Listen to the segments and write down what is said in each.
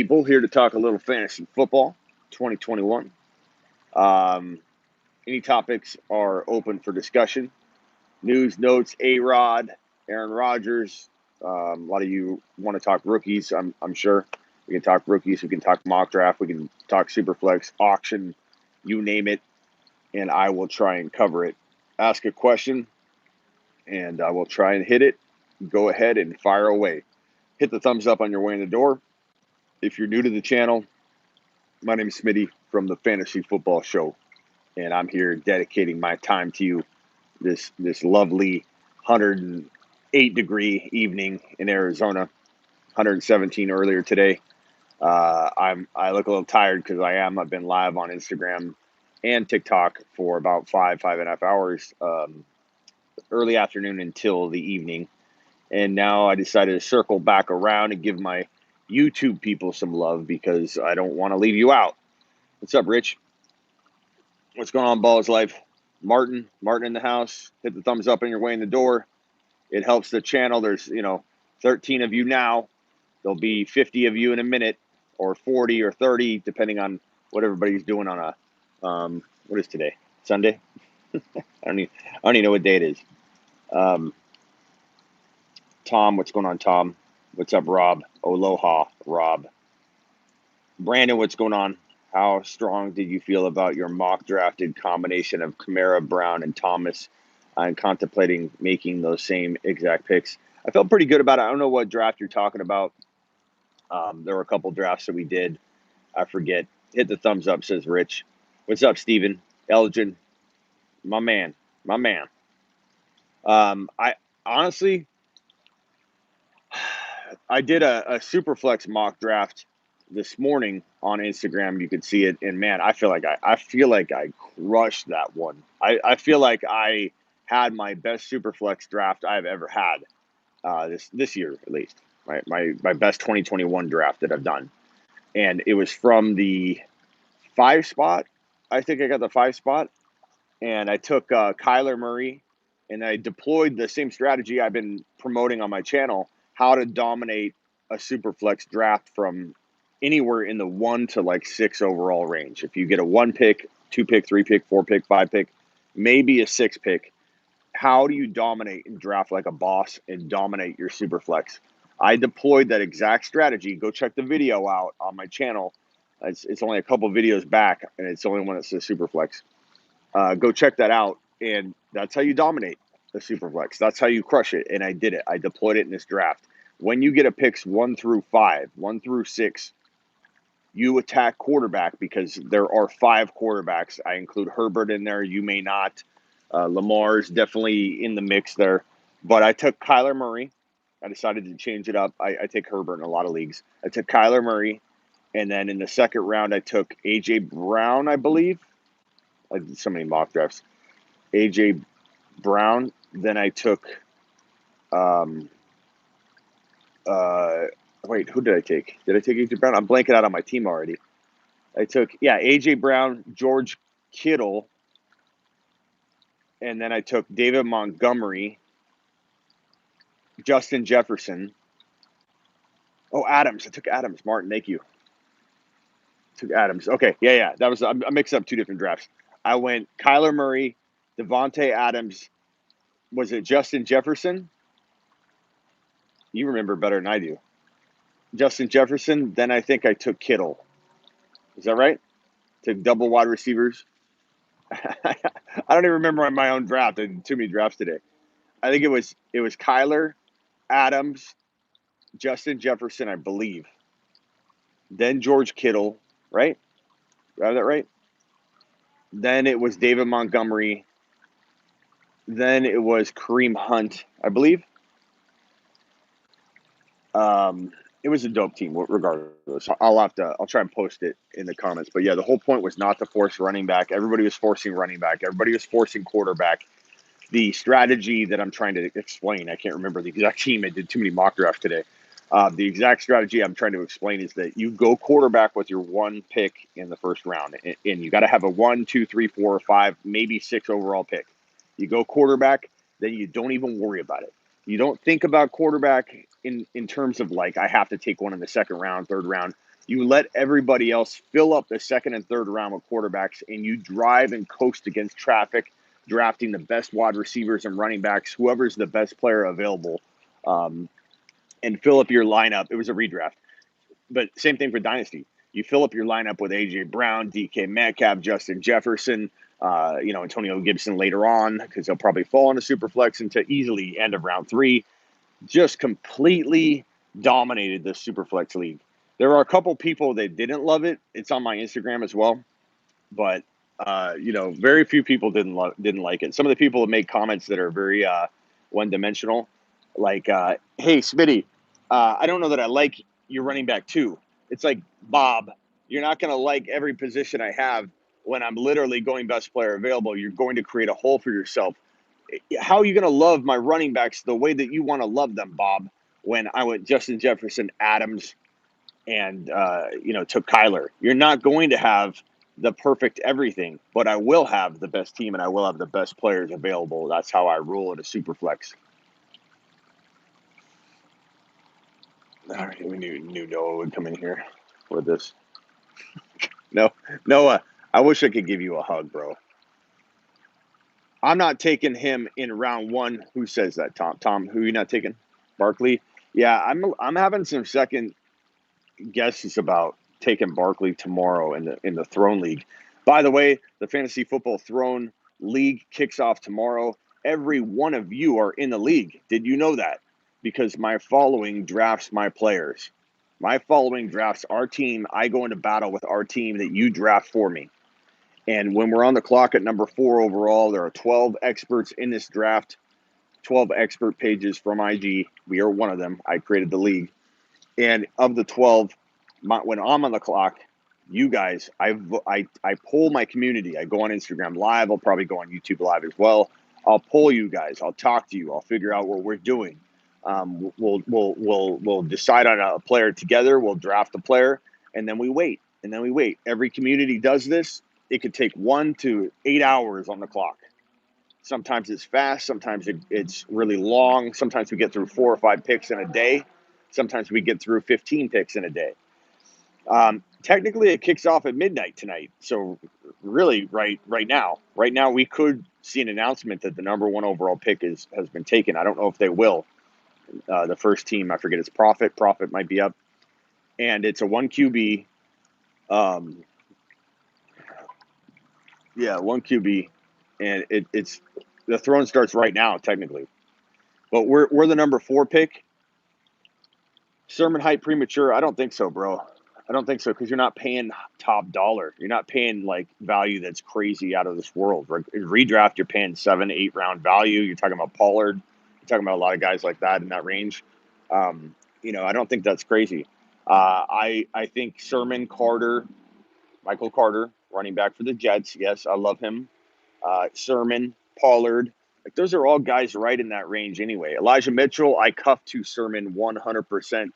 people here to talk a little fantasy football 2021. Um, any topics are open for discussion. News, notes, A-Rod, Aaron Rodgers. A lot of you want to talk rookies, I'm sure. We can talk rookies. We can talk mock draft. We can talk superflex, auction, you name it, and I will try and cover it. Ask a question, and I will try and hit it. Go ahead and fire away. Hit the thumbs up on your way in the door. If you're new to the channel, my name is Smitty from the Fantasy Football Show, and I'm here dedicating my time to you this lovely 108-degree evening in Arizona, 117 earlier today. I look a little tired because I've been live on Instagram and TikTok for about five and a half hours, early afternoon until the evening. And now I decided to circle back around and give my YouTube people some love because I don't want to leave you out. What's up, Rich? What's going on, Balls Life? Martin in the house. Hit the thumbs up on your way in the door. It helps the channel. There's 13 of you now. There'll be 50 of you in a minute, or 40 or 30, depending on what everybody's doing on a what is today? Sunday? I don't even know what day it is. Tom, what's going on, Tom? What's up, Rob? Aloha, Rob. Brandon, what's going on? How strong did you feel about your mock drafted combination of Kamara, Brown, and Thomas, and contemplating making those same exact picks? I felt pretty good about it. I don't know what draft you're talking about. There were a couple drafts that we did. I forget. Hit the thumbs up, says Rich. What's up, Steven? Elgin? My man. I honestly, I did a Superflex mock draft this morning on Instagram. You could see it, and man, I feel like I crushed that one. I feel like I had my best Superflex draft I've ever had this year, at least. My best 2021 draft that I've done, and it was from the 5 spot. I think I got the 5 spot, and I took Kyler Murray, and I deployed the same strategy I've been promoting on my channel, how to dominate a Superflex draft from anywhere in the 1 to like 6 overall range. If you get a 1 pick, 2 pick, 3 pick, 4 pick, 5 pick, maybe a 6 pick, how do you dominate and draft like a boss and dominate your Superflex? I deployed that exact strategy. Go check the video out on my channel. It's only a couple videos back, and it's the only one that says Superflex. Go check that out, and that's how you dominate the Superflex. That's how you crush it, and I did it. I deployed it in this draft. When you get a picks 1 through 5, 1 through 6, you attack quarterback because there are 5 quarterbacks. I include Herbert in there. You may not. Lamar's definitely in the mix there. But I took Kyler Murray. I decided to change it up. I take Herbert in a lot of leagues. I took Kyler Murray, and then in the second round, I took A.J. Brown, I believe. I did so many mock drafts. A.J. Brown. Then I took wait, who did I take? Did I take A.J. Brown? I'm blanking out on my team already. I took, A.J. Brown, George Kittle, and then I took David Montgomery, Justin Jefferson. Oh, Adams. I took Adams. Martin, thank you. Took Adams. Okay, yeah. That was, I mixed up 2 different drafts. I went Kyler Murray, Devontae Adams. Was it Justin Jefferson? You remember better than I do. Justin Jefferson. Then I think I took Kittle. Is that right? Took double wide receivers. I don't even remember my own draft. I did too many drafts today. I think it was Kyler, Adams, Justin Jefferson, I believe. Then George Kittle, right? Do I have that right? Then it was David Montgomery. Then it was Kareem Hunt, I believe. It was a dope team, regardless. I'll try and post it in the comments. But yeah, the whole point was not to force running back. Everybody was forcing running back. Everybody was forcing quarterback. The strategy that I'm trying to explain, I can't remember the exact team. I did too many mock drafts today. The exact strategy I'm trying to explain is that you go quarterback with your 1 pick in the first round, and you got to have a 1, 2, 3, 4, or 5, maybe 6 overall pick. You go quarterback, then you don't even worry about it. You don't think about quarterback in terms of like I have to take one in the second round, third round. You let everybody else fill up the second and third round with quarterbacks, and you drive and coast against traffic, drafting the best wide receivers and running backs, whoever's the best player available, and fill up your lineup. It was a redraft, but same thing for Dynasty. You fill up your lineup with A.J. Brown, DK Metcalf, Justin Jefferson, Antonio Gibson later on, because he'll probably fall into Superflex into easily end of round 3. Just completely dominated the Superflex league. There are a couple people that didn't love it. It's on my Instagram as well, but very few people didn't like it. Some of the people that make comments that are very one-dimensional, like, "Hey, Smitty, I don't know that I like your running back too." It's like, Bob, you're not going to like every position I have when I'm literally going best player available. You're going to create a hole for yourself. How are you going to love my running backs the way that you want to love them, Bob, when I went Justin Jefferson, Adams, and took Kyler? You're not going to have the perfect everything, but I will have the best team and I will have the best players available. That's how I rule at a super flex. All right, we knew Noah would come in here with this. No, Noah, I wish I could give you a hug, bro. I'm not taking him in round 1. Who says that, Tom? Tom, who are you not taking? Barkley? Yeah, I'm having some second guesses about taking Barkley tomorrow in the Throne League. By the way, the Fantasy Football Throne League kicks off tomorrow. Every one of you are in the league. Did you know that? Because my following drafts my players. My following drafts our team. I go into battle with our team that you draft for me. And when we're on the clock at number 4 overall, there are 12 experts in this draft, 12 expert pages from IG. We are one of them. I created the league. And of the 12, when I'm on the clock, you guys, I poll my community. I go on Instagram Live. I'll probably go on YouTube Live as well. I'll poll you guys. I'll talk to you. I'll figure out what we're doing. We'll decide on a player together. We'll draft a player, and then we wait. Every community does this. It could take 1 to 8 hours on the clock. Sometimes it's fast. Sometimes it's really long. Sometimes we get through 4 or 5 picks in a day. Sometimes we get through 15 picks in a day. Technically, it kicks off at midnight tonight. So really, right now we could see an announcement that the number 1 overall pick has been taken. I don't know if they will. The first team, I forget, it's Profit. Profit might be up, and it's a 1 QB. 1 QB, and it's the throne starts right now technically, but we're the number 4 pick. Sermon hype premature? I don't think so, bro. I don't think so, because you're not paying top dollar. You're not paying like value that's crazy out of this world. Redraft, you're paying 7, 8 round value. You're talking about Pollard. You're talking about a lot of guys like that in that range. I don't think that's crazy. I think Sermon, Carter, Michael Carter, running back for the Jets. Yes, I love him. Sermon, Pollard. Like, those are all guys right in that range anyway. Elijah Mitchell, I cuff to Sermon 100%,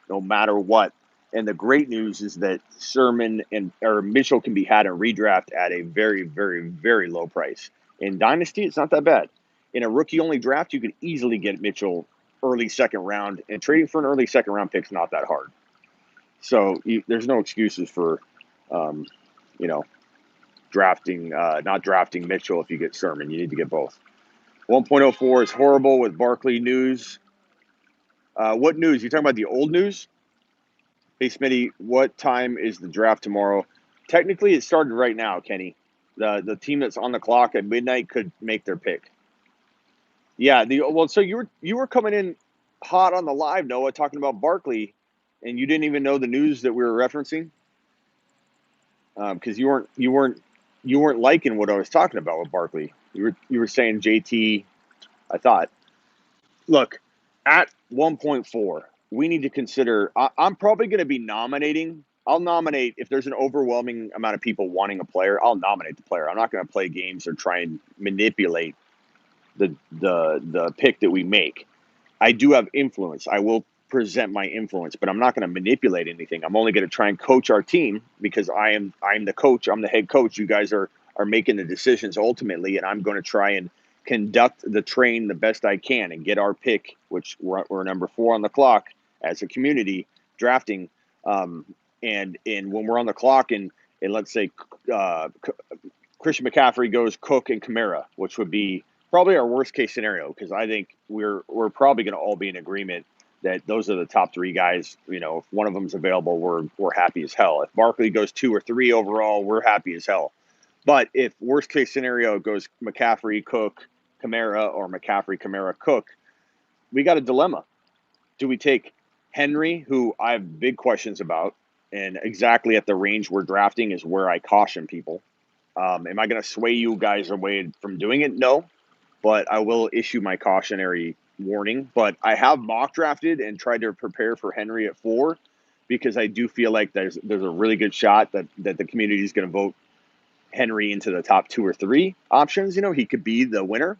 no matter what. And the great news is that Sermon or Mitchell can be had in redraft at a very, very, very low price. In Dynasty, it's not that bad. In a rookie-only draft, you could easily get Mitchell early second round, and trading for an early second round pick is not that hard. So there's no excuses for, not drafting Mitchell if you get Sermon. You need to get both. 1.04 is horrible with Barkley news. What news? You talking about the old news? Hey, Smitty, what time is the draft tomorrow? Technically, it started right now, Kenny. The team that's on the clock at midnight could make their pick. Yeah. So you were coming in hot on the live, Noah, talking about Barkley, and you didn't even know the news that we were referencing, because you weren't liking what I was talking about with Barkley. You were saying JT. I thought, look, at 1.4, we need to consider. I'm probably going to be nominating. I'll nominate if there's an overwhelming amount of people wanting a player. I'll nominate the player. I'm not going to play games or try and manipulate the pick that we make. I do have influence. I will present my influence, but I'm not going to manipulate anything. I'm only going to try and coach our team, because I'm the coach. I'm the head coach. You guys are making the decisions ultimately, and I'm going to try and conduct the train the best I can and get our pick, which we're number 4 on the clock as a community drafting. And when we're on the clock and let's say Christian McCaffrey goes Cook and Kamara, which would be probably our worst case scenario, because I think we're probably going to all be in agreement that those are the top three guys. You know, if one of them's available, we're happy as hell. If Barkley goes 2 or 3 overall, we're happy as hell. But if worst case scenario goes McCaffrey, Cook, Kamara, or McCaffrey, Kamara, Cook, we got a dilemma. Do we take Henry, who I have big questions about, and exactly at the range we're drafting is where I caution people. Am I going to sway you guys away from doing it? No, but I will issue my cautionary warning. But I have mock drafted and tried to prepare for Henry at 4, because I do feel like there's a really good shot that the community is going to vote Henry into the top 2 or 3 options. You know, he could be the winner.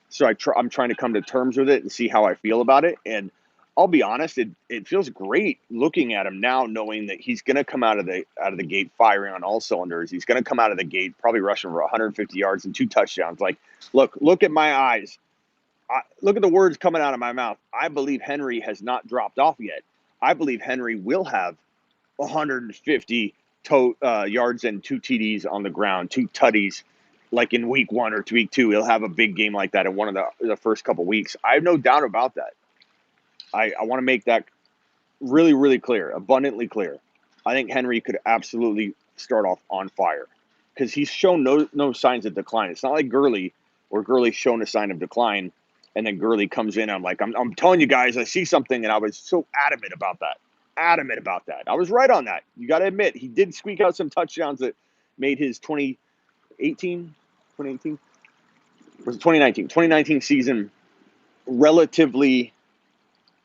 So I'm trying to come to terms with it and see how I feel about it. And I'll be honest, it feels great looking at him now, knowing that he's going to come out of the gate firing on all cylinders. He's going to come out of the gate probably rushing for 150 yards and 2 touchdowns. Like, look at my eyes. Look at the words coming out of my mouth. I believe Henry has not dropped off yet. I believe Henry will have 150 yards and 2 TDs on the ground, 2 tutties, like in week 1 or week 2. He'll have a big game like that in one of the first couple weeks. I have no doubt about that. I want to make that really, really clear, abundantly clear. I think Henry could absolutely start off on fire, because he's shown no signs of decline. It's not like Gurley, where Gurley's shown a sign of decline, and then Gurley comes in. I'm like, I'm telling you guys, I see something, and I was so adamant about that. I was right on that. You got to admit, he did squeak out some touchdowns that made his 2018 was it 2019 season relatively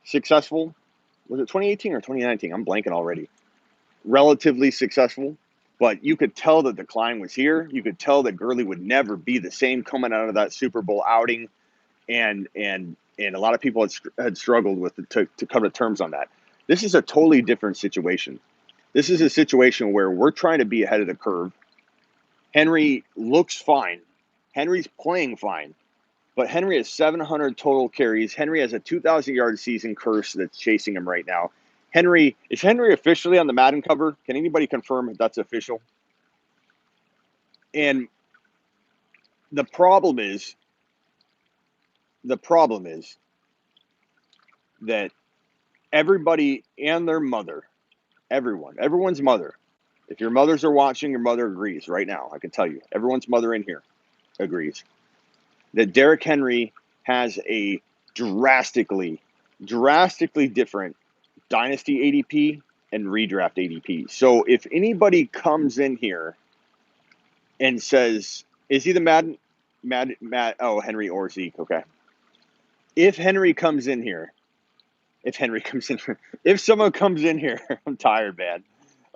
successful. Was it 2018 or 2019? I'm blanking already. Relatively successful, but you could tell the decline was here. You could tell that Gurley would never be the same coming out of that Super Bowl outing, and a lot of people had struggled with to come to terms on that. This is a totally different situation. This is a situation where we're trying to be ahead of the curve. Henry looks fine. Henry's playing fine. But Henry has 700 total carries. Henry has a 2,000-yard season curse that's chasing him right now. Is Henry officially on the Madden cover? Can anybody confirm if that's official? And the problem is that everybody and their mother, everyone's mother, if your mothers are watching, your mother agrees right now. I can tell you, everyone's mother in here agrees that Derrick Henry has a drastically different dynasty ADP and redraft ADP. So if anybody comes in here and says, is he the Madden, Henry or Zeke? Okay. If someone comes in here, I'm tired, man.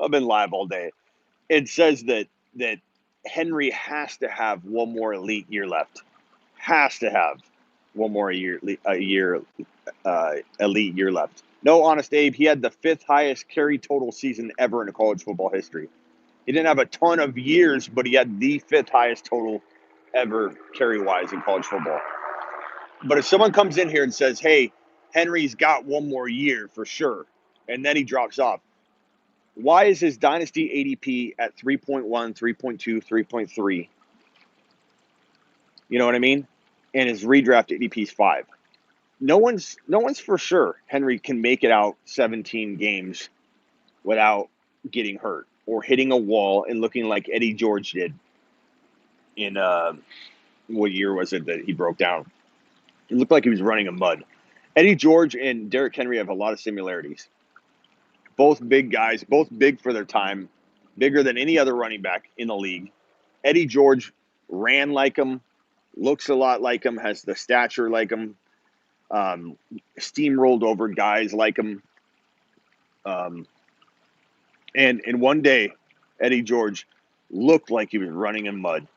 I've been live all day. It says that Henry has to have one more elite year left. Has to have one more elite year left. No, Honest Abe, he had the 5th highest carry total season ever in college football history. He didn't have a ton of years, but he had the 5th highest total ever carry-wise in college football. But if someone comes in here and says, hey, Henry's got one more year for sure, and then he drops off, why is his dynasty ADP at 3.1, 3.2, 3.3? You know what I mean? And his redraft ADP is 5. No one's for sure Henry can make it out 17 games without getting hurt or hitting a wall and looking like Eddie George did in what year was it that he broke down? It looked like he was running in mud. Eddie George and Derrick Henry have a lot of similarities. Both big guys, both big for their time, bigger than any other running back in the league. Eddie George ran like him, looks a lot like him, has the stature like him, steamrolled over guys like him. And one day, Eddie George looked like he was running in mud.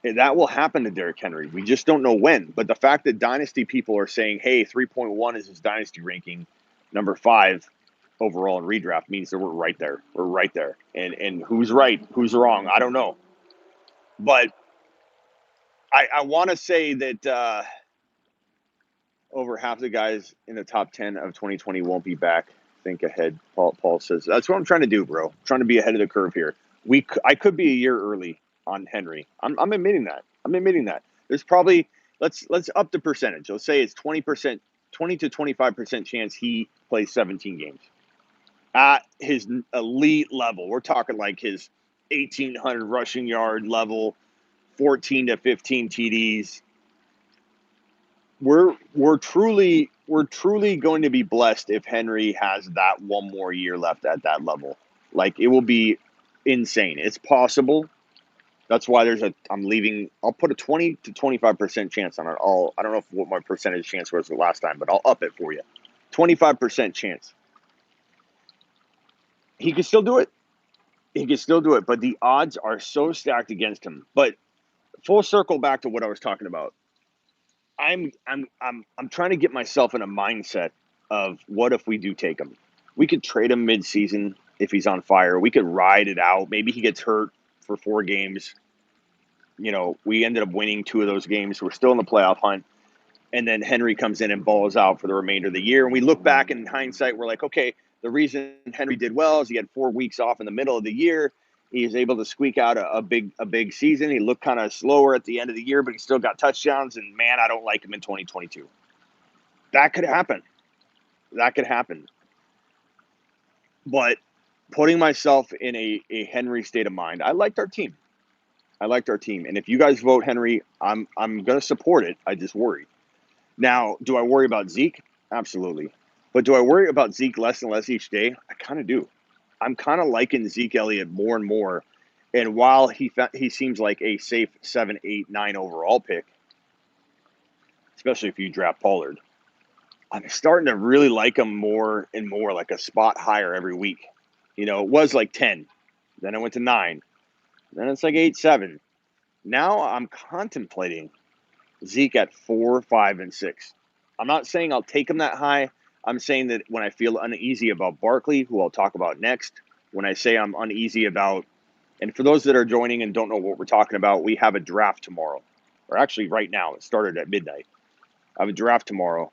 And that will happen to Derrick Henry. We just don't know when. But the fact that dynasty people are saying, hey, 3.1 is his dynasty ranking, number 5 overall in redraft, means that we're right there. We're right there. And who's right, who's wrong, I don't know. But I want to say that over half the guys in the top 10 of 2020 won't be back think ahead. Paul says that's what I'm trying to do, bro. I'm trying to be ahead of the curve here. I could be a year early on Henry. I'm admitting that. I'm admitting that. There's probably let's up the percentage. Let's say it's 20%, 20 to 25% chance he plays 17 games at his elite level. We're talking like his 1,800 rushing yard level, 14 to 15 TDs. We're truly going to be blessed if Henry has that one more year left at that level. Like, it will be insane. It's possible. That's why I'll put a 20 to 25% chance on it. I don't know what my percentage chance was the last time, but I'll up it for you. 25% chance. He can still do it. He can still do it, but the odds are so stacked against him. But full circle back to what I was talking about. I'm trying to get myself in a mindset of what if we do take him. We could trade him mid-season if he's on fire. We could ride it out. Maybe he gets hurt for 4 games. We ended up winning 2 of those games. We're still in the playoff hunt. And then Henry comes in and balls out for the remainder of the year. And we look back in hindsight, we're like, okay, the reason Henry did well is he had 4 weeks off in the middle of the year. He was able to squeak out a big season. He looked kind of slower at the end of the year, but he still got touchdowns. And man, I don't like him in 2022. That could happen. But putting myself in a Henry state of mind, I liked our team. And if you guys vote Henry, I'm going to support it. I just worry. Now, do I worry about Zeke? Absolutely. But do I worry about Zeke less and less each day? I kind of do. I'm kind of liking Zeke Elliott more and more. And while he seems like a safe 7, 8, 9 overall pick, especially if you draft Pollard, I'm starting to really like him more and more, like a spot higher every week. It was like 10. Then it went to 9. Then it's like 8, 7. Now I'm contemplating Zeke at 4, 5, and 6. I'm not saying I'll take him that high. I'm saying that when I feel uneasy about Barkley, who I'll talk about next, when I say I'm uneasy about, and for those that are joining and don't know what we're talking about, we have a draft tomorrow. Or actually right now, it started at midnight. I have a draft tomorrow,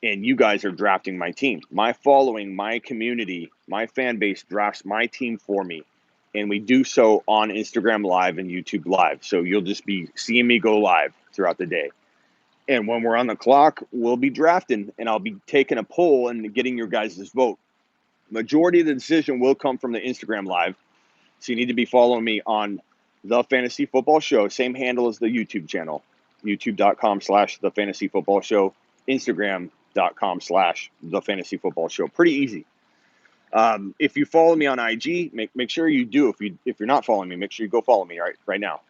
and you guys are drafting my team. My following, my community, my fan base drafts my team for me. And we do so on Instagram Live and YouTube Live. So you'll just be seeing me go live throughout the day. And when we're on the clock, we'll be drafting, and I'll be taking a poll and getting your guys' vote. Majority of the decision will come from the Instagram Live. So you need to be following me on The Fantasy Football Show. Same handle as the YouTube channel. YouTube.com/The Fantasy Football Show. Instagram.com/The Fantasy Football Show. Pretty easy. If you follow me on IG, make sure you do. If you're not following me, make sure you go follow me right now.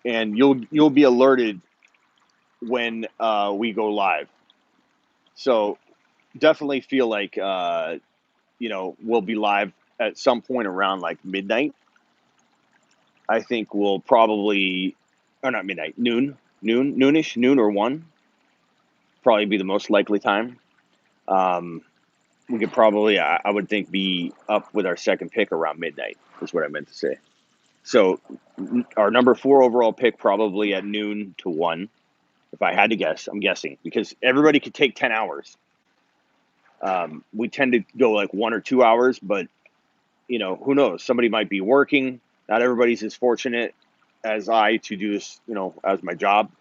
And you'll be alerted when we go live. So definitely feel like we'll be live at some point around like midnight. I think we'll probably, or not midnight, noonish, noon or 1, probably be the most likely time. We could probably, I would think, be up with our second pick around midnight, is what I meant to say. So our number 4 overall pick probably at noon to 1. If I had to guess, I'm guessing, because everybody could take 10 hours. We tend to go like 1 or 2 hours, but, who knows? Somebody might be working. Not everybody's as fortunate as I to do this, as my job.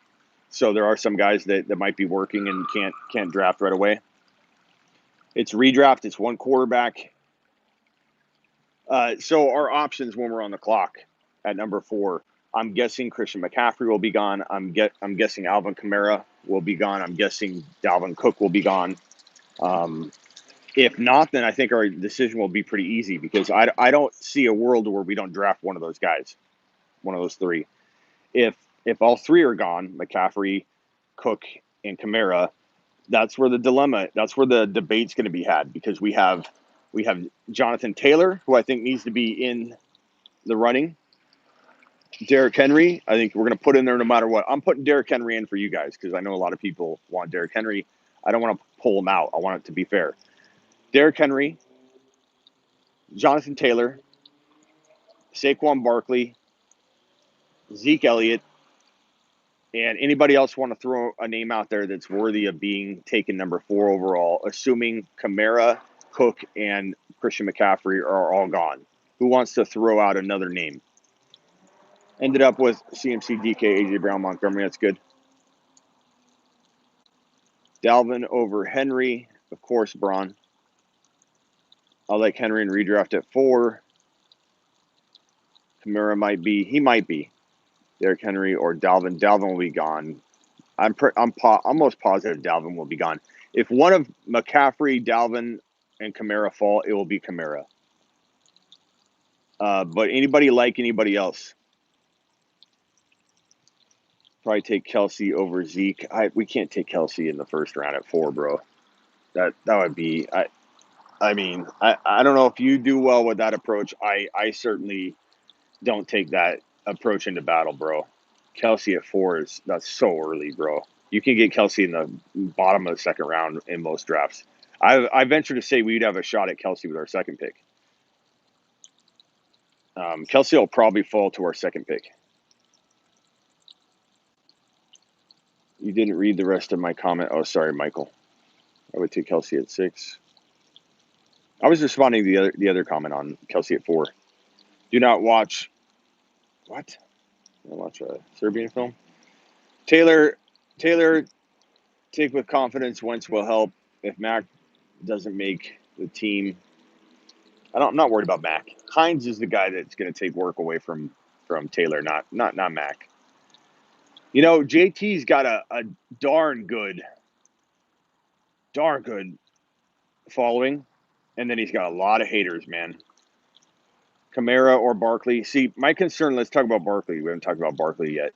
So there are some guys that might be working and can't draft right away. It's redraft. It's 1 quarterback. So our options when we're on the clock at number 4, I'm guessing Christian McCaffrey will be gone. I'm guessing Alvin Kamara will be gone. I'm guessing Dalvin Cook will be gone. If not, then I think our decision will be pretty easy, because I don't see a world where we don't draft one of those guys, one of those 3. If all 3 are gone, McCaffrey, Cook, and Kamara, that's where the debate's going to be had, because we have Jonathan Taylor, who I think needs to be in the running. Derrick Henry, I think we're going to put in there no matter what. I'm putting Derrick Henry in for you guys because I know a lot of people want Derrick Henry. I don't want to pull him out. I want it to be fair. Derrick Henry, Jonathan Taylor, Saquon Barkley, Zeke Elliott, and anybody else want to throw a name out there that's worthy of being taken number 4 overall, assuming Kamara Cook and Christian McCaffrey are all gone. Who wants to throw out another name? Ended up with CMC, DK, AJ Brown, Montgomery. That's good. Dalvin over Henry. Of course, Braun. I like Henry and redraft at 4. Kamara might be. He might be. Derrick Henry or Dalvin. Dalvin will be gone. I'm almost positive Dalvin will be gone. If one of McCaffrey, Dalvin, and Kamara fall, it will be Kamara. But anybody like anybody else? Probably take Kelsey over Zeke. We can't take Kelsey in the first round at 4, bro. That would be. I mean, I don't know if you do well with that approach. I certainly don't take that approach into battle, bro. Kelsey at 4 that's so early, bro. You can get Kelsey in the bottom of the second round in most drafts. I venture to say we'd have a shot at Kelsey with our second pick. Kelsey will probably fall to our second pick. You didn't read the rest of my comment. Oh, sorry, Michael. I would take Kelsey at 6. I was responding to the other comment on Kelsey at 4. Do not watch. What? I watch a Serbian film. Taylor, take with confidence. Wentz will help. If Mac doesn't make the team, I'm not worried about Mac. Hines is the guy that's going to take work away from Taylor, not Mac. You know, JT's got a darn good following, and then he's got a lot of haters, man. Kamara or Barkley. See, my concern, let's talk about Barkley. We haven't talked about Barkley yet.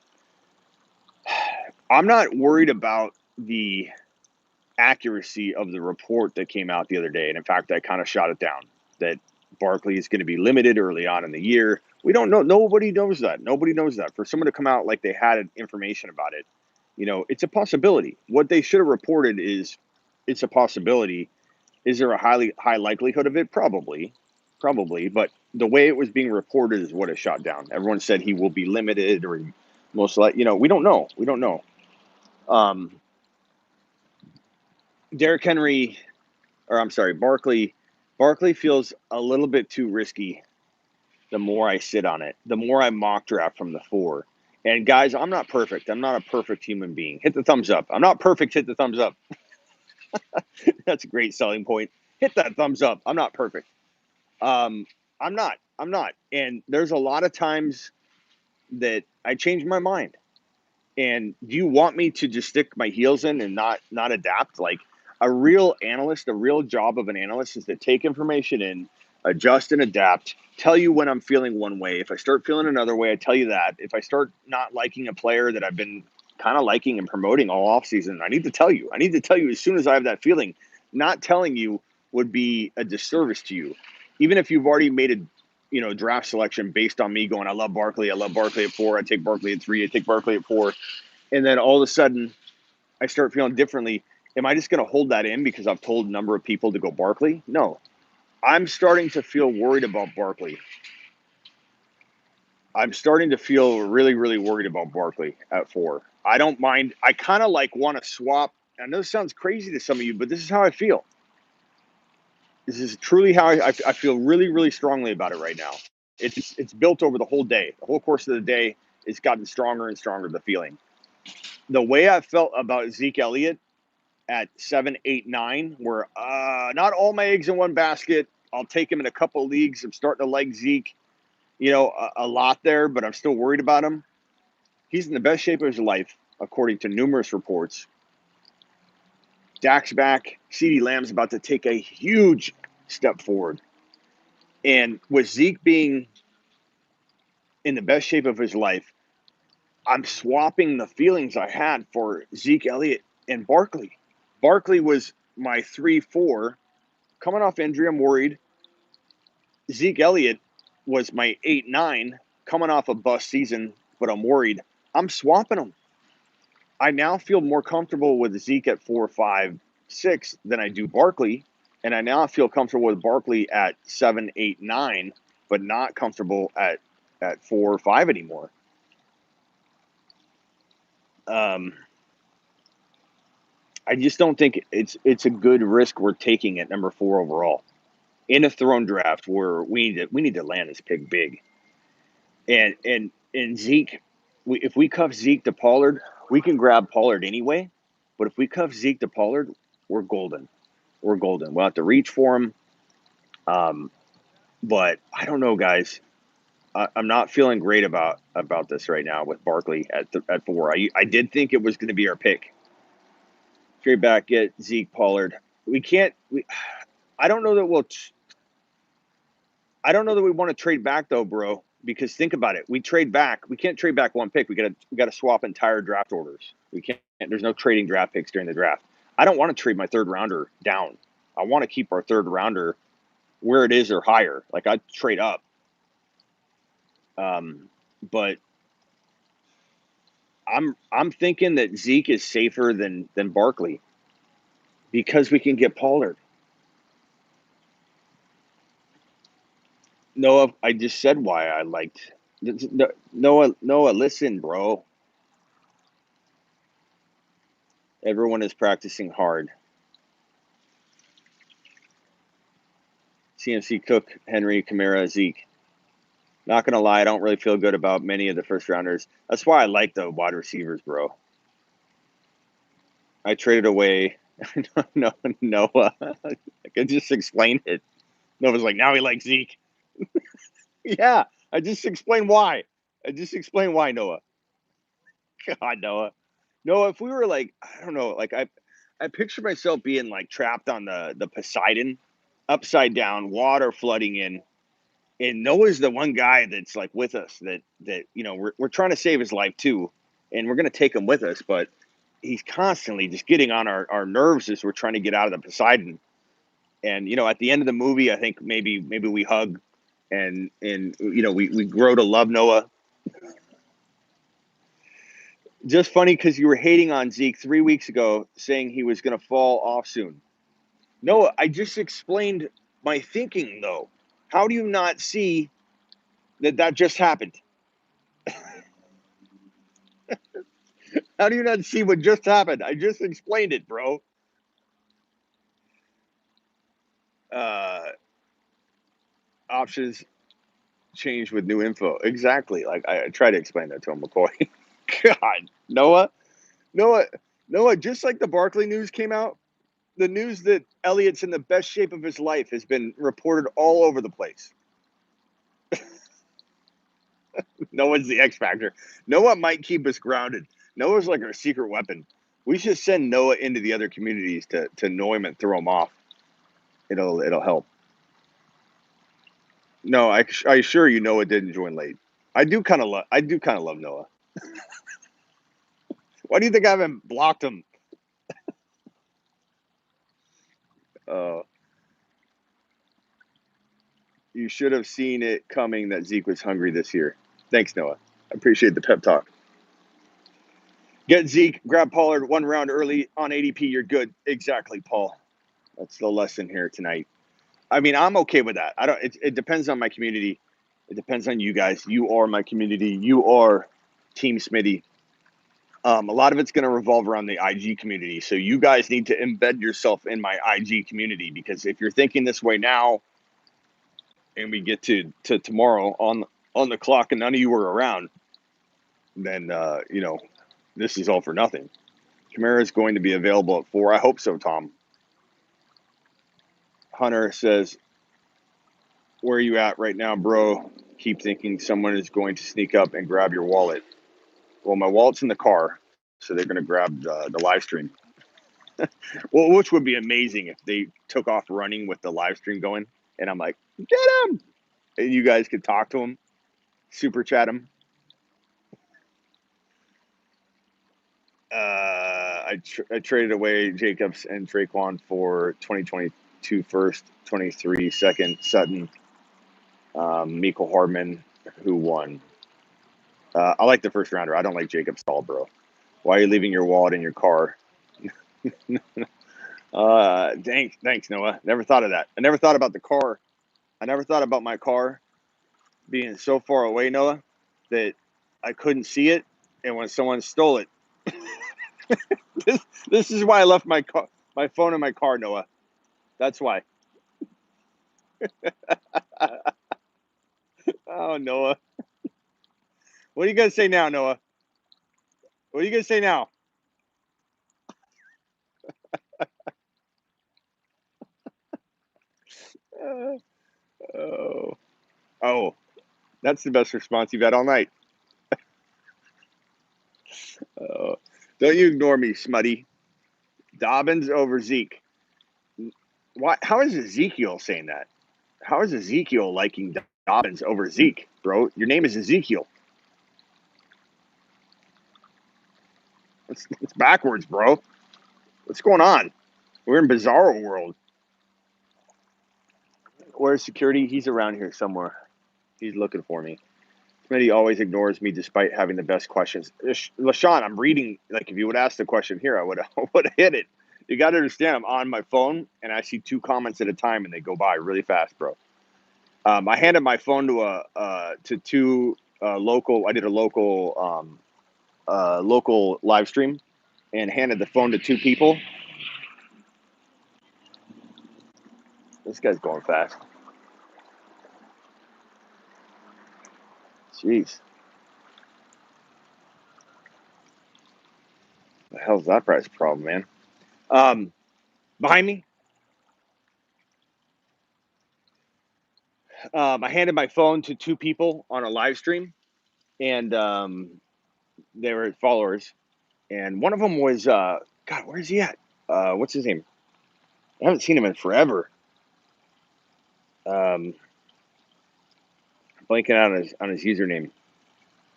I'm not worried about the accuracy of the report that came out the other day. And in fact, I kind of shot it down that Barkley is going to be limited early on in the year. We don't know. Nobody knows that. Nobody knows that. For someone to come out like they had information about it, you know, it's a possibility. What they should have reported is it's a possibility. Is there a high likelihood of it? Probably. But the way it was being reported is what is shot down. Everyone said he will be limited or most likely, you know, we don't know. Derrick Henry, or I'm sorry, Barkley feels a little bit too risky the more I sit on it, the more I mock draft from the 4. And guys, I'm not perfect. I'm not a perfect human being. Hit the thumbs up. I'm not perfect. Hit the thumbs up. That's a great selling point. Hit that thumbs up. I'm not perfect. I'm not. And there's a lot of times that I change my mind. And do you want me to just stick my heels in and not adapt? Like a real analyst, a real job of an analyst is to take information in, adjust and adapt, tell you when I'm feeling one way. If I start feeling another way, I tell you that. If I start not liking a player that I've been kind of liking and promoting all offseason, I need to tell you. I need to tell you as soon as I have that feeling. Not telling you would be a disservice to you. Even if you've already made a draft selection based on me going, I love Barkley at 4, I take Barkley at 3, I take Barkley at 4. And then all of a sudden, I start feeling differently. Am I just going to hold that in because I've told a number of people to go Barkley? No. I'm starting to feel worried about Barkley. I'm starting to feel really, really worried about Barkley at 4. I don't mind. I kind of want to swap. I know this sounds crazy to some of you, but this is how I feel. This is truly how I feel really, really strongly about it right now. It's built over the whole day. The whole course of the day, it's gotten stronger and stronger, the feeling. The way I felt about Zeke Elliott at 7, 8, 9, where not all my eggs in one basket. I'll take him in a couple of leagues. I'm starting to like Zeke, a lot there, but I'm still worried about him. He's in the best shape of his life, according to numerous reports. Dak's back. CeeDee Lamb's about to take a huge step forward. And with Zeke being in the best shape of his life, I'm swapping the feelings I had for Zeke Elliott and Barkley. Barkley was my 3-4. Coming off injury, I'm worried. Zeke Elliott was my 8-9. Coming off a bust season, but I'm worried. I'm swapping them. I now feel more comfortable with Zeke at 4, 5, 6 than I do Barkley. And I now feel comfortable with Barkley at 7, 8, 9, but not comfortable at 4 or 5 anymore. I just don't think it's a good risk we're taking at number 4 overall in a throne draft where we need to land this pick big. And Zeke, if we cuff Zeke to Pollard, we can grab Pollard anyway. But if we cuff Zeke to Pollard, we're golden. We're golden. We'll have to reach for him. But I don't know, guys. I'm not feeling great about this right now with Barkley at 4. I did think it was going to be our pick. Trade back, get Zeke, Pollard. We can't. I don't know that we'll. I don't know that we want to trade back though, bro. Because think about it. We trade back. We can't trade back one pick. We got to swap entire draft orders. We can't. There's no trading draft picks during the draft. I don't want to trade my third rounder down. I want to keep our third rounder where it is or higher. Like I'd trade up. But I'm thinking that Zeke is safer than Barkley because we can get Pollard. Noah, I just said why I liked Noah. Listen, bro. Everyone is practicing hard. CMC, Cook, Henry, Kamara, Zeke. Not gonna lie, I don't really feel good about many of the first rounders. That's why I like the wide receivers, bro. I traded away. No, Noah. I could just explain it. Noah's like, now he likes Zeke. Yeah, I just explained why. Noah. God, Noah. Noah, if we were like, I don't know, like I picture myself being like trapped on the Poseidon, upside down, water flooding in. And Noah's the one guy that's like with us that we're trying to save his life too, and we're gonna take him with us, but he's constantly just getting on our nerves as we're trying to get out of the Poseidon. And at the end of the movie, I think maybe we hug, and we grow to love Noah. Just funny because you were hating on Zeke 3 weeks ago, saying he was gonna fall off soon. Noah, I just explained my thinking though. How do you not see that just happened? How do you not see what just happened? I just explained it, bro. Options change with new info. Exactly. Like I try to explain that to him, McCoy. God, Noah. Just like the Barkley news came out, the news that Elliott's in the best shape of his life has been reported all over the place. Noah's the X factor. Noah might keep us grounded. Noah's like our secret weapon. We should send Noah into the other communities to annoy him and throw him off. It'll help. No, I assure you, Noah didn't join late. I do kind of love Noah. Why do you think I haven't blocked him? Uh, you should have seen it coming that Zeke was hungry this year. Thanks, Noah. I appreciate the pep talk. Get Zeke, grab Pollard 1 round early on ADP. You're good. Exactly, Paul. That's the lesson here tonight. I mean, I'm okay with that. I don't. It depends on my community. It depends on you guys. You are my community. You are Team Smitty. A lot of it's going to revolve around the IG community. So you guys need to embed yourself in my IG community, because if you're thinking this way now, and we get to tomorrow on the clock, and none of you were around, then this is all for nothing. Kamara is going to be available at 4. I hope so, Tom. Hunter says, "Where are you at right now, bro? Keep thinking someone is going to sneak up and grab your wallet." Well, my wallet's in the car, so they're going to grab the live stream. Well, which would be amazing if they took off running with the live stream going, and I'm like, "Get him!" And you guys could talk to him, super chat him. I traded away Jacobs and Traquan for 2022 first, 23 second, Sutton, Mecole Hardman, who won. I like the first rounder. I don't like Jacobs at all, bro. Why are you leaving your wallet in your car? Thanks, Noah. Never thought of that. I never thought about the car. I never thought about my car being so far away, Noah, that I couldn't see it. And when someone stole it, This is why I left my phone in my car, Noah. That's why. Oh, Noah. What are you going to say now, Noah? What are you going to say now? Oh. Oh. That's the best response you've had all night. Don't you ignore me, Smitty. Dobbins over Zeke. Why? How is Ezekiel saying that? How is Ezekiel liking Dobbins over Zeke, bro? Your name is Ezekiel. It's backwards, bro. What's going on? We're in bizarro world. Where's security? He's around here somewhere. He's looking for me. Smitty always ignores me despite having the best questions. LaShawn, I'm reading. Like, if you would ask the question here, I would have hit it. You got to understand, I'm on my phone, and I see 2 comments at a time, and they go by really fast, bro. I handed my phone to 2 local. I did a local live stream, and handed the phone to 2 people. This guy's going fast. Jeez. The hell's that price problem, man? Behind me. I handed my phone to 2 people on a live stream, and they were followers. And one of them was God. Where's he at? What's his name? I haven't seen him in forever. Blanking out on his username,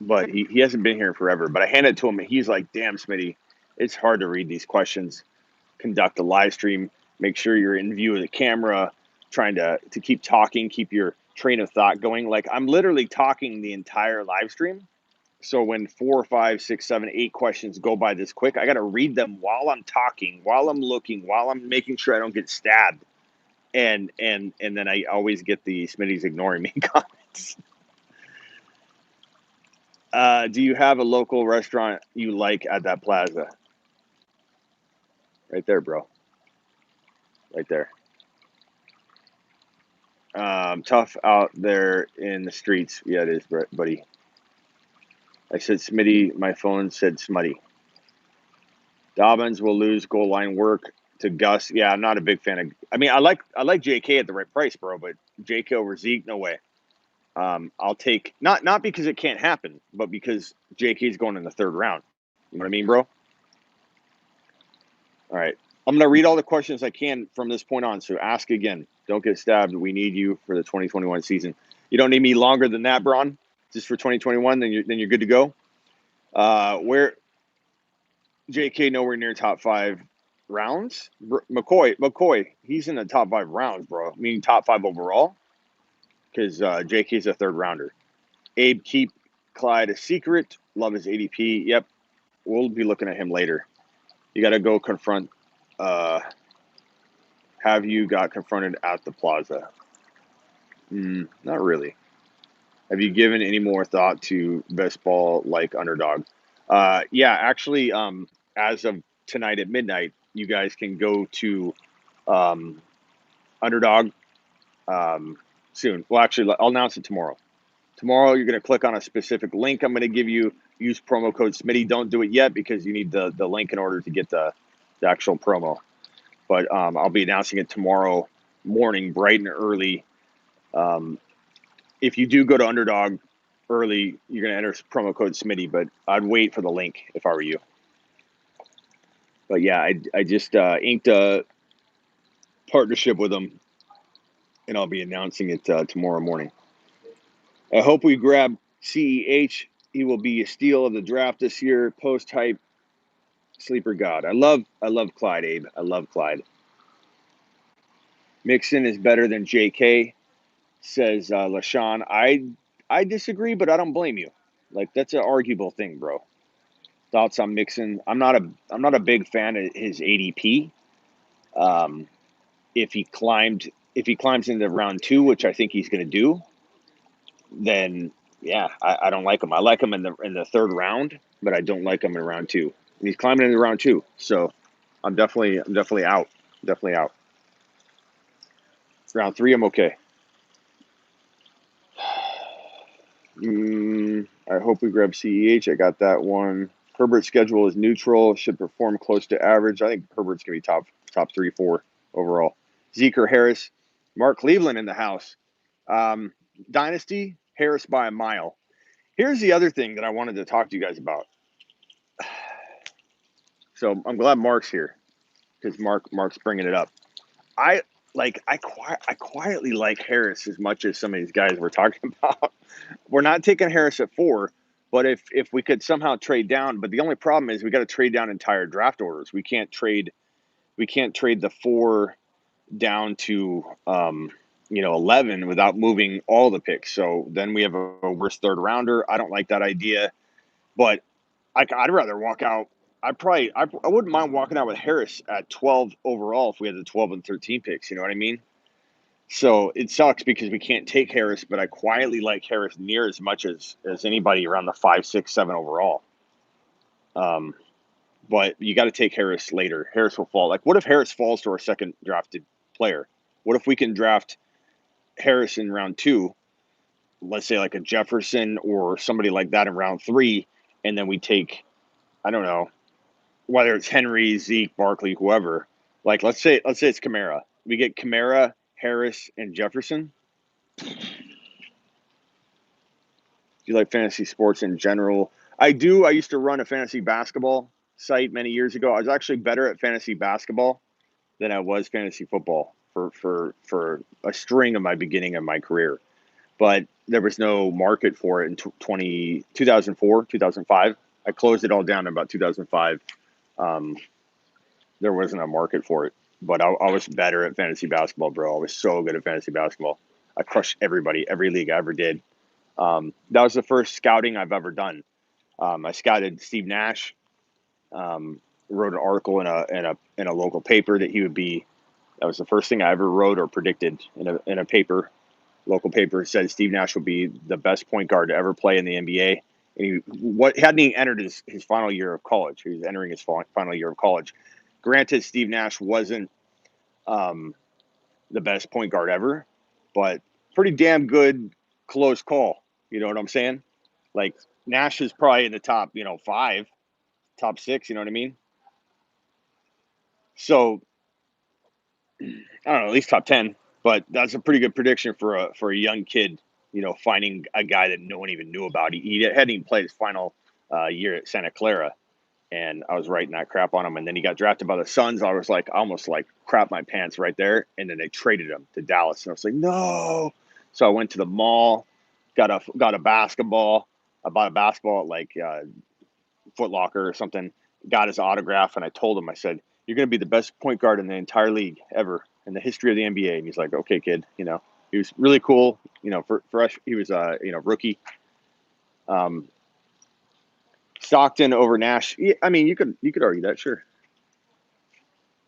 but he hasn't been here in forever. But I handed it to him, and he's like, "Damn, Smitty, it's hard to read these questions. Conduct a live stream. Make sure you're in view of the camera. Trying to keep talking, keep your train of thought going. Like, I'm literally talking the entire live stream. So when 4, 5, 6, 7, 8 questions go by this quick, I got to read them while I'm talking, while I'm looking, while I'm making sure I don't get stabbed. And then I always get the Smitty's ignoring me comments. Do you have a local restaurant you like at that plaza? Right there, bro. Right there. Tough out there in the streets. Yeah, it is, buddy. I said Smitty. My phone said Smutty. Dobbins will lose goal line work to Gus. Yeah, I'm not a big fan of. I mean, I like JK at the right price, bro. But JK over Zeke, no way. I'll take not because it can't happen, but because JK is going in the 3rd round. You know what I mean, bro? All right. I'm going to read all the questions I can from this point on. So ask again. Don't get stabbed. We need you for the 2021 season. You don't need me longer than that, Braun. Just for 2021, then you're good to go. Where JK nowhere near top 5 rounds. McCoy, he's in the top 5 rounds, bro. Meaning top 5 overall. Because JK's a 3rd rounder. Abe, keep Clyde a secret. Love his ADP. Yep. We'll be looking at him later. You got to go confront. Have you got confronted at the plaza? Not really. Have you given any more thought to best ball like underdog? Yeah, actually, as of tonight at midnight, you guys can go to underdog soon. Well, actually, I'll announce it tomorrow. Tomorrow, you're going to click on a specific link I'm going to give you. Use promo code Smitty. Don't do it yet because you need the link in order to get the actual promo. But I'll be announcing it tomorrow morning, bright and early. If you do go to Underdog early, you're going to enter promo code Smitty, but I'd wait for the link if I were you. But yeah, I just inked a partnership with them, and I'll be announcing it tomorrow morning. I hope we grab CEH. He will be a steal of the draft this year. Post-hype sleeper god. I love Clyde, Abe. I love Clyde. Mixon is better than JK, says LaShawn. I disagree, but I don't blame you. Like, that's an arguable thing, bro. Thoughts on Mixon? I'm not a big fan of his ADP. If he climbs into round 2, which I think he's going to do, then yeah, I don't like him. I like him in the 3rd round, but I don't like him in round 2. And he's climbing into round 2. So I'm definitely out. Definitely out. Round 3, I'm okay. I hope we grab CEH. I got that one. Herbert's schedule is neutral. Should perform close to average. I think Herbert's going to be top 3, 4 overall. Zeke or Harris. Mark Cleveland in the house. Dynasty, Harris by a mile. Here's the other thing that I wanted to talk to you guys about. So I'm glad Mark's here because Mark's bringing it up. I quietly like Harris as much as some of these guys we're talking about. We're not taking Harris at 4, but if we could somehow trade down, but the only problem is we got to trade down entire draft orders. We can't trade the 4 down to 11 without moving all the picks. So then we have a worse third rounder. I don't like that idea, but I'd rather walk out. I wouldn't mind walking out with Harris at 12 overall if we had the 12 and 13 picks. You know what I mean? So it sucks because we can't take Harris, but I quietly like Harris near as much as anybody around the 5, 6, 7 overall. But you got to take Harris later. Harris will fall. Like, what if Harris falls to our second drafted player? What if we can draft Harris in round 2, let's say like a Jefferson or somebody like that in round 3, and then we take, I don't know, whether it's Henry, Zeke, Barkley, whoever. Like, let's say it's Kamara. We get Kamara, Harris, and Jefferson. Do you like fantasy sports in general? I do. I used to run a fantasy basketball site many years ago. I was actually better at fantasy basketball than I was fantasy football for a string of my beginning of my career. But there was no market for it in 2004, 2005. I closed it all down in about 2005. There wasn't a market for it. But I was better at fantasy basketball, bro. I was so good at fantasy basketball. I crushed everybody, every league I ever did. That was the first scouting I've ever done. I scouted Steve Nash. Wrote an article in a local paper that he would be. That was the first thing I ever wrote or predicted in a paper. Local paper said Steve Nash would be the best point guard to ever play in the NBA. And he hadn't even entered his final year of college. He was entering his final year of college. Granted, Steve Nash wasn't the best point guard ever, but pretty damn good close call. You know what I'm saying? Like, Nash is probably in the top, 5, top 6. You know what I mean? So I don't know, at least top 10. But that's a pretty good prediction for a young kid. Finding a guy that no one even knew about. He hadn't even played his final year at Santa Clara, and I was writing that crap on him. And then he got drafted by the Suns. I was like, almost like crap my pants right there. And then they traded him to Dallas, and I was like, no. So I went to the mall, got a basketball. I bought a basketball at like Foot Locker or something. Got his autograph, and I told him, I said, "You're going to be the best point guard in the entire league ever in the history of the NBA." And he's like, "Okay, kid." He was really cool. For us, he was rookie. Stockton over Nash. Yeah, I mean, you could argue that, sure.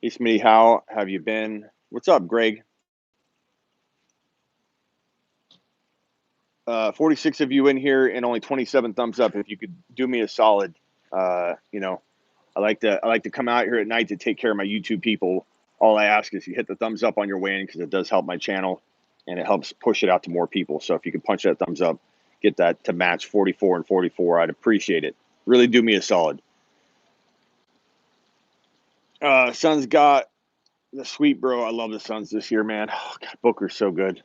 Hey, Smitty, how have you been? What's up, Greg? 46 of you in here and only 27 thumbs up. If you could do me a solid, I like to come out here at night to take care of my YouTube people. All I ask is you hit the thumbs up on your way in because it does help my channel and it helps push it out to more people. So if you could punch that thumbs up, get that to match 44 and 44, I'd appreciate it. Really do me a solid. Suns got the sweep, bro. I love the Suns this year, man. Oh, God, Booker's so good.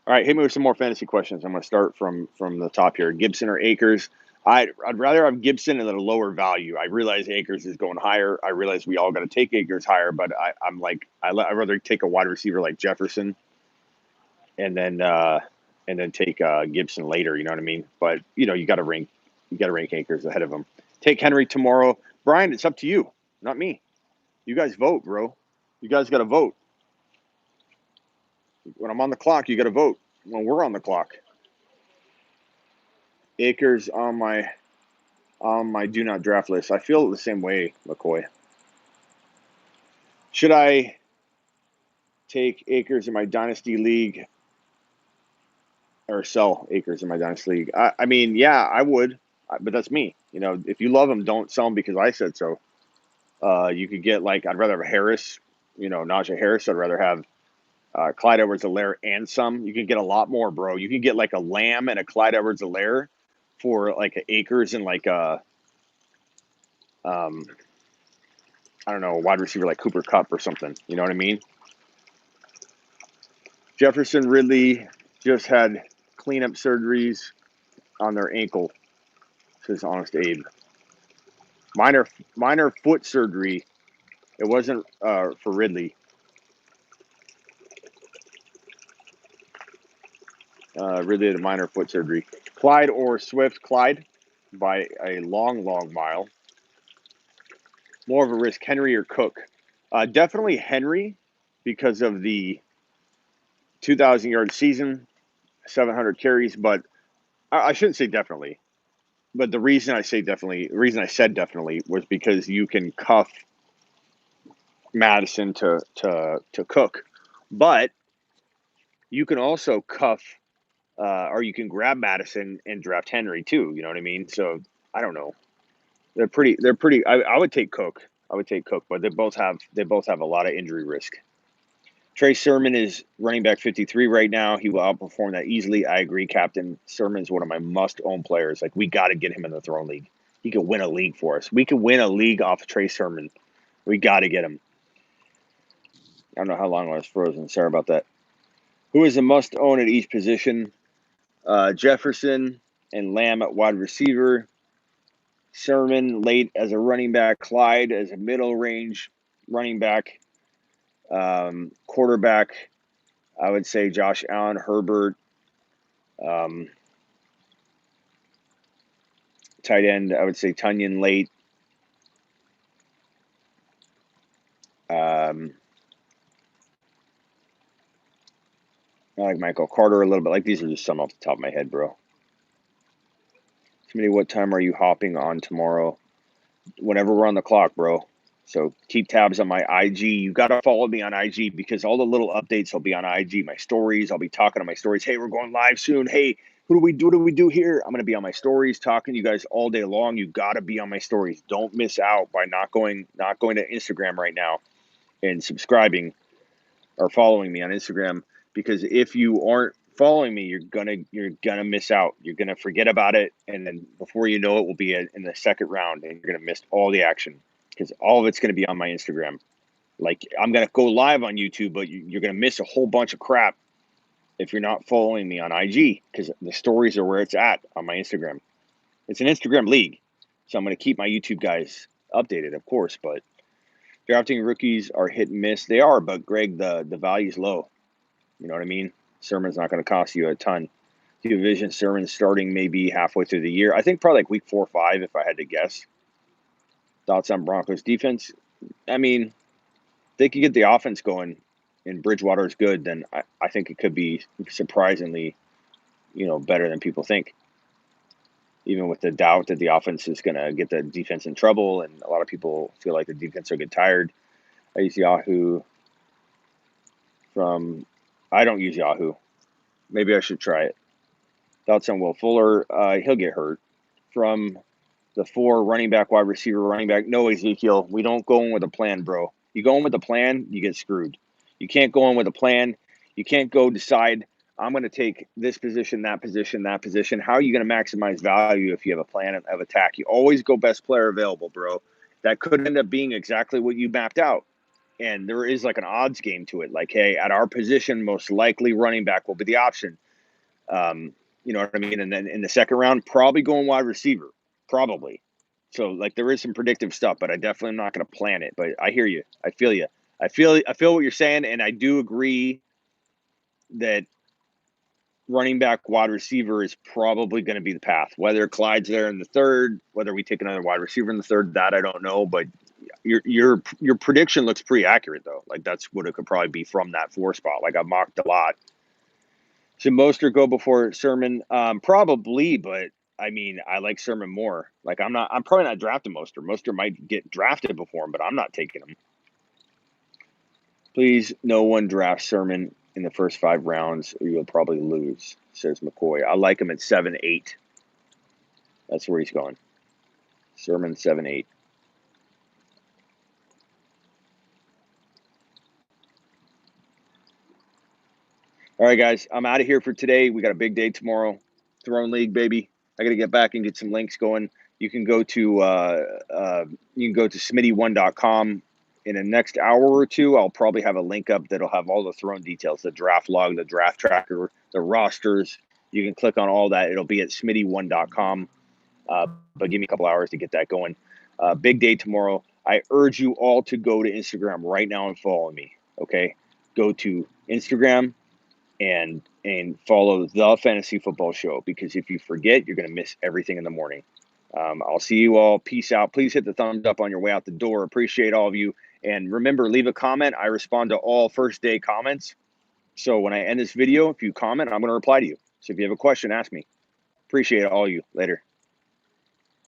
All right, hit me with some more fantasy questions. I'm going to start from the top here. Gibson or Akers? I'd rather have Gibson at a lower value. I realize Akers is going higher. I realize we all got to take Akers higher, but I'm like I'd rather take a wide receiver like Jefferson, and then take Gibson later. You know what I mean? But you got to rank Akers ahead of him. Take Henry tomorrow, Brian. It's up to you, not me. You guys vote, bro. You guys got to vote. When I'm on the clock, you got to vote. When we're on the clock. Akers on my do not draft list. I feel the same way, McCoy. Should I take Akers in my dynasty league or sell Akers in my dynasty league? I mean, yeah, I would. But that's me. You know, if you love him, don't sell him because I said so. You could get like I'd rather have Harris, you know, Najee Harris. I'd rather have Clyde Edwards-Helaire and some. You can get a lot more, bro. You can get like a Lamb and a Clyde Edwards-Helaire for like acres and like a I don't know, a wide receiver like Cooper Kupp or something. You know what I mean? Jefferson Ridley just had cleanup surgeries on their ankle, says Honest Abe. Minor foot surgery. It wasn't for Ridley. Ridley had a minor foot surgery. Clyde or Swift? Clyde by a long mile. More of a risk, Henry or Cook? Definitely Henry because of the 2,000-yard season, 700 carries. But I shouldn't say definitely. But the reason I said definitely was because you can cuff Madison to Cook, but you can also cuff or you can grab Madison and draft Henry too. You know what I mean? So I don't know. They're pretty. I would take Cook. But they both have a lot of injury risk. Trey Sermon is running back 53 right now. He will outperform that easily. I agree, Captain. Sermon's one of my must-own players. Like, we got to get him in the Throne League. He could win a league for us. We could win a league off of Trey Sermon. We got to get him. I don't know how long I was frozen. Sorry about that. Who is a must-own at each position? Jefferson and Lamb at wide receiver. Sermon late as a running back. Clyde as a middle-range running back. Quarterback, I would say Josh Allen, Herbert. Tight end, I would say Tunyon late. I like Michael Carter a little bit. Like, these are just some off the top of my head, bro. Smitty, what time are you hopping on tomorrow? Whenever we're on the clock, bro. So keep tabs on my IG. You got to follow me on IG because all the little updates will be on IG. My stories, I'll be talking on my stories. Hey, we're going live soon. Hey, what do we do here? I'm going to be on my stories talking to you guys all day long. You got to be on my stories. Don't miss out by not going to Instagram right now and subscribing or following me on Instagram, because if you aren't following me, you're gonna miss out. You're gonna forget about it, and then before you know it, we'll be in the second round, and you're gonna miss all the action because all of it's gonna be on my Instagram. Like, I'm gonna go live on YouTube, but you're gonna miss a whole bunch of crap if you're not following me on IG, because the stories are where it's at on my Instagram. It's an Instagram league, so I'm gonna keep my YouTube guys updated, of course, but drafting rookies are hit and miss. They are, but Greg, the value's low. You know what I mean? Sermon's not going to cost you a ton. Do you envision Sermon starting maybe halfway through the year? I think probably like week 4 or 5, if I had to guess. Thoughts on Broncos defense? I mean, they could get the offense going and Bridgewater is good, then I think it could be surprisingly, better than people think. Even with the doubt that the offense is going to get the defense in trouble, and a lot of people feel like the defense will get tired. I use Yahoo I don't use Yahoo. Maybe I should try it. Thoughts on Will Fuller? He'll get hurt. From the 4, running back, wide receiver, running back. No, Ezekiel, we don't go in with a plan, bro. You go in with a plan, you get screwed. You can't go in with a plan. You can't go decide, I'm going to take this position, that position, that position. How are you going to maximize value if you have a plan of attack? You always go best player available, bro. That could end up being exactly what you mapped out. And there is like an odds game to it. Like, hey, at our position, most likely running back will be the option. You know what I mean? And then in the second round, probably going wide receiver. Probably. So, like, there is some predictive stuff, but I definitely am not going to plan it. But I hear you. I feel you. I feel what you're saying, and I do agree that running back, wide receiver is probably going to be the path. Whether Clyde's there in the third, whether we take another wide receiver in the third, that I don't know. But your prediction looks pretty accurate, though. Like, that's what it could probably be from that 4 spot. Like, I mocked a lot. Should Mostert go before Sermon? Probably, but I mean, I like Sermon more. Like, I'm probably not drafting Mostert. Mostert might get drafted before him, but I'm not taking him. Please, no one draft Sermon in the first 5 rounds, or you'll probably lose, says McCoy. I like him at 7, 8. That's where he's going. Sermon 7-8. All right, guys, I'm out of here for today. We got a big day tomorrow. Throne League, baby. I got to get back and get some links going. You can go to Smitty1.com. In the next hour or two, I'll probably have a link up that'll have all the throne details, the draft log, the draft tracker, the rosters. You can click on all that. It'll be at Smitty1.com. But give me a couple hours to get that going. Big day tomorrow. I urge you all to go to Instagram right now and follow me. Okay, go to Instagram and follow the Fantasy Football Show, because if you forget, you're going to miss everything in the morning. I'll see you all. Peace out. Please hit the thumbs up on your way out the door. Appreciate all of you. And remember, leave a comment. I respond to all first day comments. So when I end this video, if you comment, I'm going to reply to you. So if you have a question, ask me. Appreciate all of you. Later.